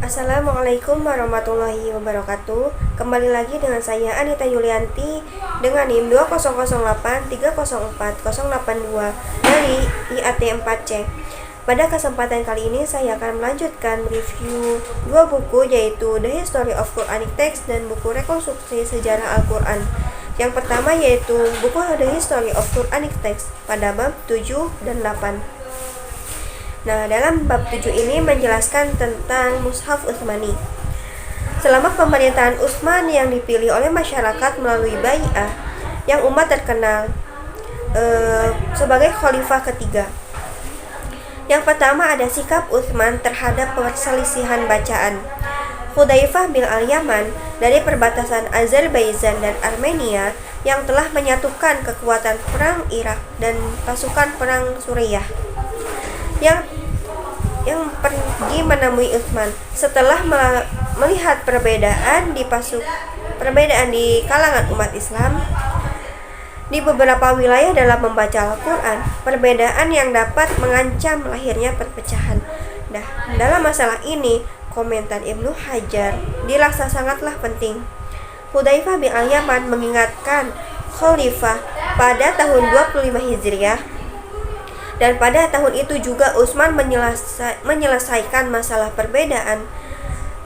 Assalamualaikum warahmatullahi wabarakatuh. Kembali lagi dengan saya Anita Yulianti dengan NIM 2008304082 dari IAT 4C. Pada kesempatan kali ini saya akan melanjutkan review dua buku, yaitu The History of Quranic Text dan buku Rekonstruksi Sejarah Al-Quran. Yang pertama yaitu buku The History of Quranic Text pada bab 7 dan 8. Nah, dalam bab 7 ini menjelaskan tentang Mushaf Utsmani. Selama pemerintahan Utsman yang dipilih oleh masyarakat melalui bai'ah, yang umat terkenal sebagai khalifah ketiga. Yang pertama ada sikap Utsman terhadap perselisihan bacaan. Hudzaifah bin Al-Yaman dari perbatasan Azerbaijan dan Armenia yang telah menyatukan kekuatan perang Irak dan pasukan perang Suriah yang pergi menemui Utsman setelah melihat perbedaan di kalangan umat Islam di beberapa wilayah dalam membaca Al-Quran, perbedaan yang dapat mengancam lahirnya perpecahan. Nah, dalam masalah ini komentar Ibnu Hajar dirasa sangatlah penting. Hudzaifah bin Al-Yaman mengingatkan khalifah pada tahun 25 Hijriah, dan pada tahun itu juga Utsman menyelesaikan masalah perbedaan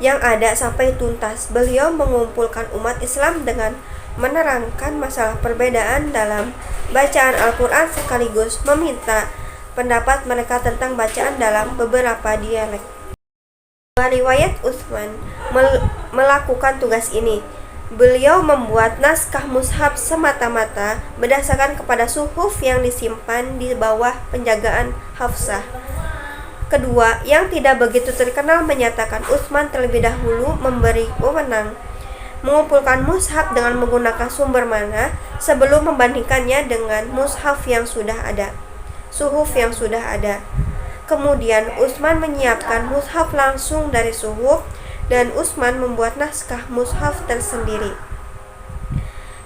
yang ada sampai tuntas. Beliau mengumpulkan umat Islam dengan menerangkan masalah perbedaan dalam bacaan Al-Quran sekaligus meminta pendapat mereka tentang bacaan dalam beberapa dialek. Riwayat Utsman melakukan tugas ini. Beliau membuat naskah mushaf semata-mata berdasarkan kepada suhuf yang disimpan di bawah penjagaan Hafsah. Kedua, yang tidak begitu terkenal menyatakan Utsman terlebih dahulu memberi wewenang mengumpulkan mushaf dengan menggunakan sumber mana sebelum membandingkannya dengan mushaf yang sudah ada, suhuf yang sudah ada. Kemudian Utsman menyiapkan mushaf langsung dari suhuf, dan Utsman membuat naskah mushaf tersendiri.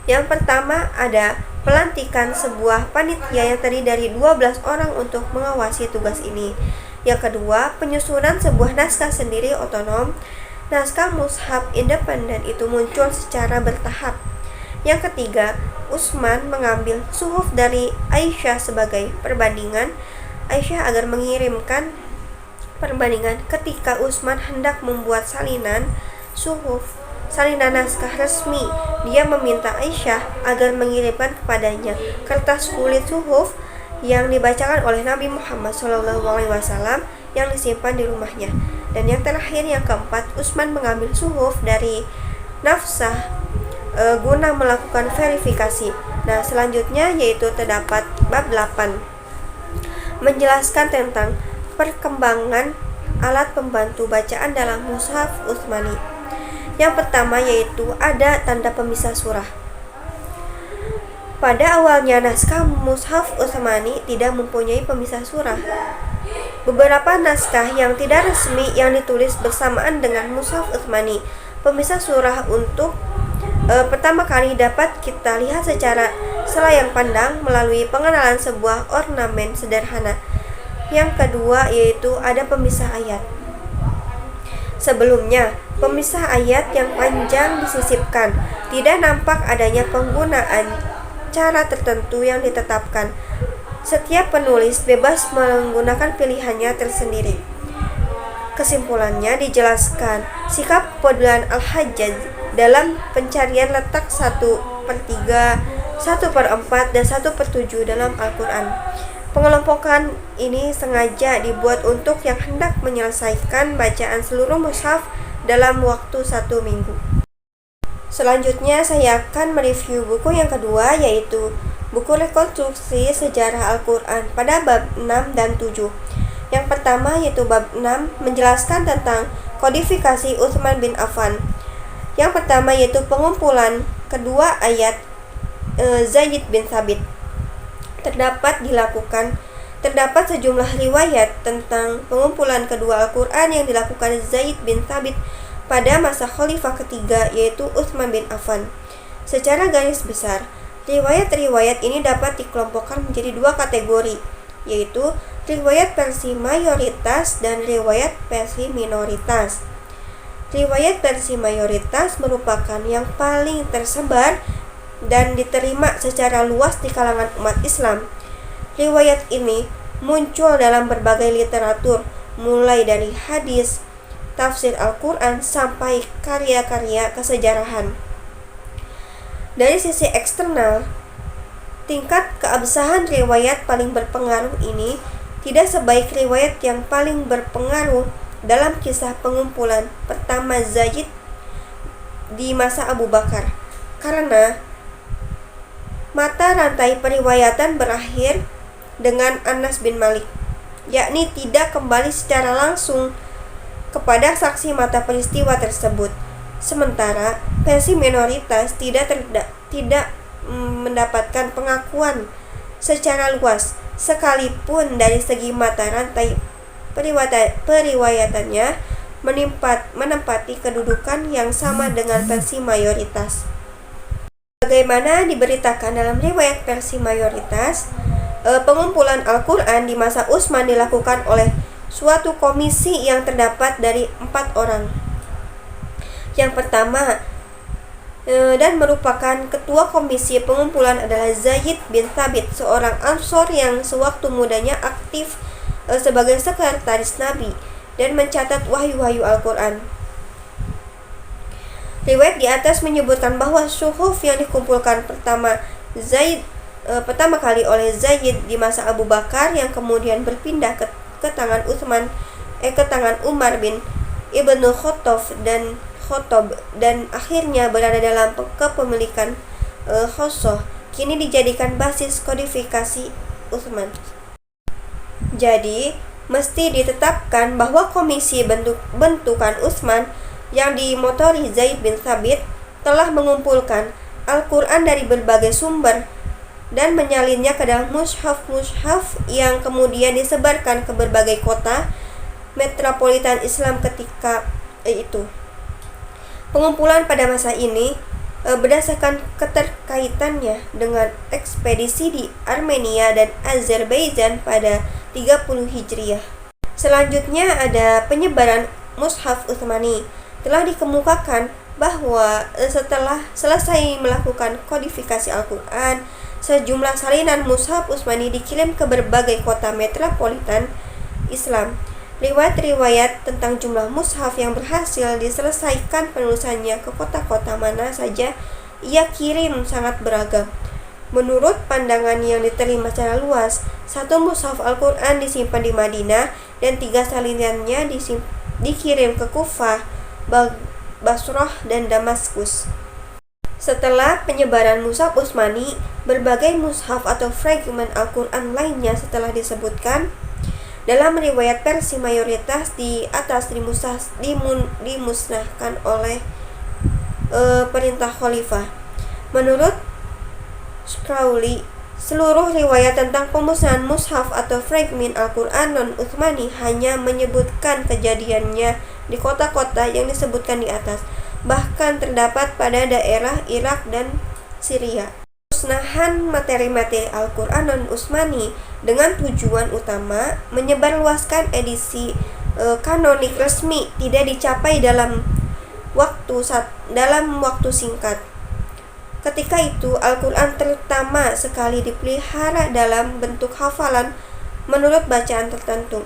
Yang pertama ada pelantikan sebuah panitia yang terdiri dari 12 orang untuk mengawasi tugas ini. Yang kedua, penyusunan sebuah naskah sendiri otonom. Naskah mushaf independen itu muncul secara bertahap. Yang ketiga, Utsman mengambil suhuf dari Aisyah sebagai perbandingan Aisyah agar mengirimkan perbandingan. Ketika Utsman hendak membuat salinan naskah resmi, dia meminta Aisyah agar mengirimkan kepadanya kertas kulit suhuf yang dibacakan oleh Nabi Muhammad SAW yang disimpan di rumahnya. Dan yang terakhir, yang keempat, Utsman mengambil suhuf dari Nafsah guna melakukan verifikasi. Nah, selanjutnya yaitu terdapat bab 8 menjelaskan tentang perkembangan alat pembantu bacaan dalam mushaf Utsmani. Yang pertama yaitu ada tanda pemisah surah. Pada awalnya naskah mushaf Utsmani tidak mempunyai pemisah surah. Beberapa naskah yang tidak resmi yang ditulis bersamaan dengan mushaf Utsmani, pemisah surah untuk pertama kali dapat kita lihat secara selayang pandang melalui pengenalan sebuah ornamen sederhana. Yang kedua yaitu ada pemisah ayat. Sebelumnya, pemisah ayat yang panjang disisipkan. Tidak nampak adanya penggunaan cara tertentu yang ditetapkan. Setiap penulis bebas menggunakan pilihannya tersendiri. Kesimpulannya dijelaskan sikap kepedulian Al-Hajjaj dalam pencarian letak 1/3, 1/4, dan 1/7 dalam Al-Quran. Pengelompokan ini sengaja dibuat untuk yang hendak menyelesaikan bacaan seluruh mushaf dalam waktu 1 minggu. Selanjutnya saya akan mereview buku yang kedua, yaitu buku Rekonstruksi Sejarah Al-Quran pada bab 6 dan 7. Yang pertama yaitu bab 6 menjelaskan tentang kodifikasi Utsman bin Affan. Yang pertama yaitu pengumpulan kedua ayat Zaid bin Thabit. Terdapat sejumlah riwayat tentang pengumpulan kedua Al-Quran yang dilakukan Zaid bin Thabit pada masa khalifah ketiga, yaitu Utsman bin Affan. Secara garis besar, riwayat-riwayat ini dapat dikelompokkan menjadi dua kategori, yaitu riwayat versi mayoritas dan riwayat versi minoritas. Riwayat versi mayoritas merupakan yang paling tersebar dan diterima secara luas di kalangan umat Islam. Riwayat ini muncul dalam berbagai literatur, mulai dari hadis, tafsir Al-Quran, sampai karya-karya kesejarahan. Dari sisi eksternal, tingkat keabsahan riwayat paling berpengaruh ini tidak sebaik riwayat yang paling berpengaruh dalam kisah pengumpulan pertama Zaid di masa Abu Bakar, karena mata rantai periwayatan berakhir dengan Anas bin Malik, yakni tidak kembali secara langsung kepada saksi mata peristiwa tersebut. Sementara versi minoritas tidak mendapatkan pengakuan secara luas, sekalipun dari segi mata rantai periwayatannya menempati kedudukan yang sama dengan versi mayoritas. Bagaimana diberitakan dalam riwayat versi mayoritas, pengumpulan Al-Quran di masa Utsman dilakukan oleh suatu komisi yang terdapat dari 4 orang. Yang pertama dan merupakan ketua komisi pengumpulan adalah Zaid bin Thabit, seorang Ansor yang sewaktu mudanya aktif sebagai sekretaris Nabi dan mencatat wahyu-wahyu Al-Quran. Riwayat di atas menyebutkan bahwa suhuf yang dikumpulkan pertama kali oleh Zaid di masa Abu Bakar yang kemudian berpindah ke tangan Umar bin Ibnu Khattab dan akhirnya berada dalam kepemilikan Hafsah, kini dijadikan basis kodifikasi Utsman. Jadi, mesti ditetapkan bahwa komisi bentukan Utsman yang dimotori Zaid bin Thabit telah mengumpulkan Al-Quran dari berbagai sumber dan menyalinnya ke dalam mushaf yang kemudian disebarkan ke berbagai kota metropolitan Islam ketika itu. Pengumpulan pada masa ini berdasarkan keterkaitannya dengan ekspedisi di Armenia dan Azerbaijan pada 30 Hijriah. Selanjutnya ada penyebaran mushaf Utsmani. Telah dikemukakan bahwa setelah selesai melakukan kodifikasi Al-Quran, sejumlah salinan mushaf Utsmani dikirim ke berbagai kota metropolitan Islam. Riwayat-riwayat tentang jumlah mushaf yang berhasil diselesaikan penulisannya ke kota-kota mana saja ia kirim sangat beragam. Menurut pandangan yang diterima secara luas, 1 mushaf Al-Quran disimpan di Madinah dan 3 salinannya dikirim ke Kufah, Basrah, dan Damaskus. Setelah penyebaran mushaf Utsmani, berbagai mushaf atau fragmen Al-Quran lainnya setelah disebutkan dalam riwayat versi mayoritas di atas dimusnahkan oleh perintah khalifah. Menurut Crowley, seluruh riwayat tentang pemusnahan mushaf atau fragmen Al-Quran non-Utsmani hanya menyebutkan kejadiannya di kota-kota yang disebutkan di atas, bahkan terdapat pada daerah Irak dan Syria. Pemusnahan materi-materi Al-Quran non-Utsmani dengan tujuan utama menyebarluaskan edisi kanonik resmi tidak dicapai dalam waktu singkat. Ketika itu, Al-Quran terutama sekali dipelihara dalam bentuk hafalan menurut bacaan tertentu.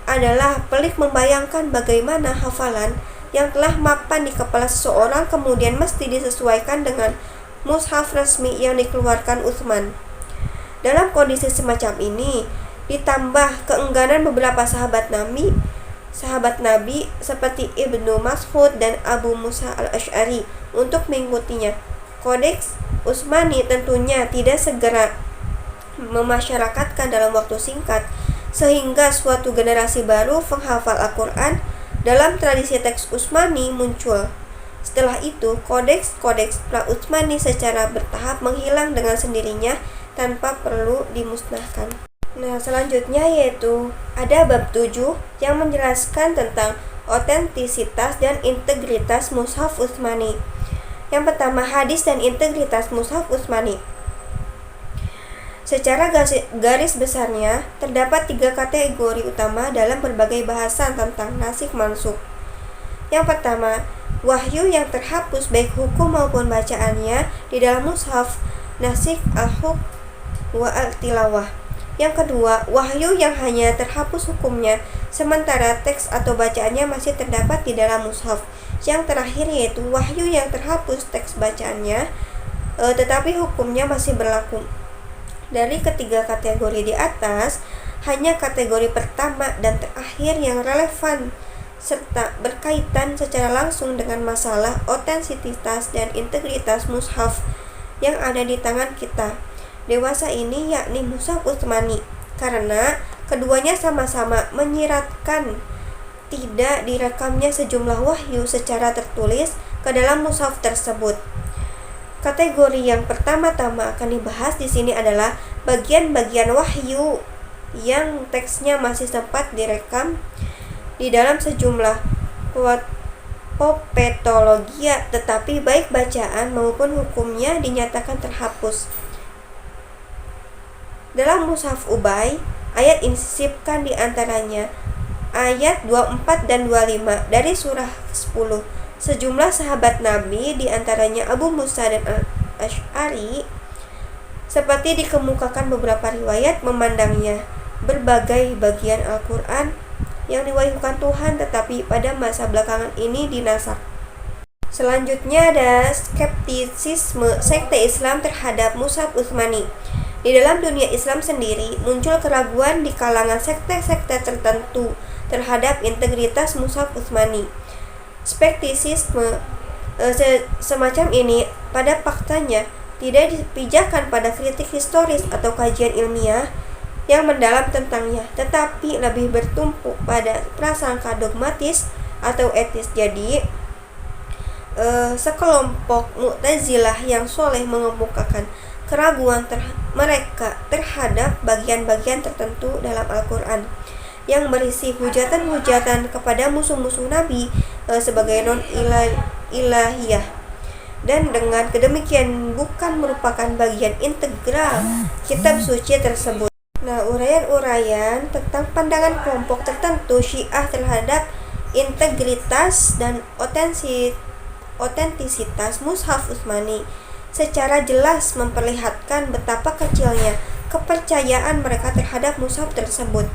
Adalah pelik membayangkan bagaimana hafalan yang telah mapan di kepala seseorang kemudian mesti disesuaikan dengan mushaf resmi yang dikeluarkan Utsman. Dalam kondisi semacam ini, ditambah keengganan beberapa sahabat Nabi seperti Ibnu Mas'ud dan Abu Musa al-Asy'ari untuk mengikutinya, Kodeks Utsmani tentunya tidak segera memasyarakatkan dalam waktu singkat, sehingga suatu generasi baru penghafal Al-Quran dalam tradisi teks Utsmani muncul. Setelah itu, kodeks-kodeks pra-Utsmani secara bertahap menghilang dengan sendirinya tanpa perlu dimusnahkan. Nah, selanjutnya yaitu ada bab 7 yang menjelaskan tentang otentisitas dan integritas mushaf Utsmani. Yang pertama, hadis dan integritas mushaf Utsmani. Secara garis besarnya, terdapat 3 kategori utama dalam berbagai bahasan tentang nasikh mansukh. Yang pertama, wahyu yang terhapus baik hukum maupun bacaannya di dalam mushaf, nasikh, al-hukm, wa al-tilawah. Yang kedua, wahyu yang hanya terhapus hukumnya, sementara teks atau bacaannya masih terdapat di dalam mushaf. Yang terakhir yaitu wahyu yang terhapus teks bacaannya, tetapi hukumnya masih berlaku. Dari ketiga kategori di atas, hanya kategori pertama dan terakhir yang relevan serta berkaitan secara langsung dengan masalah otentisitas dan integritas mushaf yang ada di tangan kita dewasa ini, yakni mushaf Utsmani, karena keduanya sama-sama menyiratkan tidak direkamnya sejumlah wahyu secara tertulis ke dalam mushaf tersebut. Kategori yang pertama-tama akan dibahas di sini adalah bagian-bagian wahyu yang teksnya masih sempat direkam di dalam sejumlah popetologia, tetapi baik bacaan maupun hukumnya dinyatakan terhapus. Dalam mushaf Ubay, ayat ini disisipkan di antaranya ayat 24 dan 25 dari surah 10. Sejumlah sahabat Nabi, di antaranya Abu Musa dan Al-Asy'ari, seperti dikemukakan beberapa riwayat, memandangnya berbagai bagian Al-Quran yang diwahyukan Tuhan, tetapi pada masa belakangan ini dinasak. Selanjutnya ada skeptisisme sekte Islam terhadap mushaf Utsmani. Di dalam dunia Islam sendiri muncul keraguan di kalangan sekte-sekte tertentu terhadap integritas mushaf Utsmani. Skeptisisme semacam ini pada faktanya tidak dipijakan pada kritik historis atau kajian ilmiah yang mendalam tentangnya, tetapi lebih bertumpu pada prasangka dogmatis atau etis. Jadi, sekelompok Mu'tazilah yang soleh mengemukakan keraguan mereka terhadap bagian-bagian tertentu dalam Al-Quran yang berisi hujatan-hujatan kepada musuh-musuh Nabi sebagai non-ilahiyah, dan dengan kedemikian bukan merupakan bagian integral kitab suci tersebut. Nah, uraian-uraian tentang pandangan kelompok tertentu Syiah terhadap integritas dan otentisitas mushaf Utsmani secara jelas memperlihatkan betapa kecilnya kepercayaan mereka terhadap mushaf tersebut.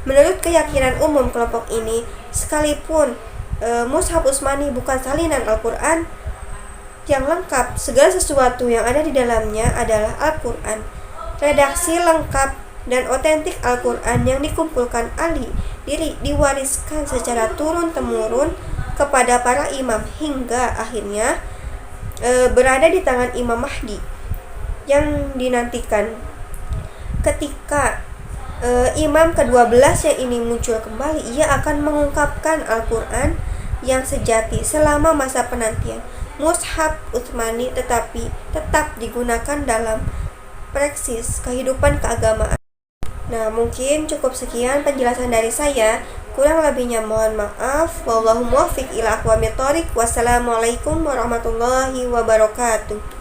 Menurut keyakinan umum kelompok ini, sekalipun mushaf Utsmani bukan salinan Al-Quran yang lengkap, segala sesuatu yang ada di dalamnya adalah Al-Quran. Redaksi lengkap dan otentik Al-Quran yang dikumpulkan Ali diwariskan secara turun-temurun kepada para imam hingga akhirnya berada di tangan Imam Mahdi yang dinantikan. Ketika imam ke-12 yang ini muncul kembali, ia akan mengungkapkan Al-Quran yang sejati selama masa penantian. Mushaf Utsmani tetapi tetap digunakan dalam praksis kehidupan keagamaan. Nah, mungkin cukup sekian penjelasan dari saya. Kurang lebihnya mohon maaf. Wallahu muwaffiq ila aqwamit thoriq. Wassalamualaikum warahmatullahi wabarakatuh.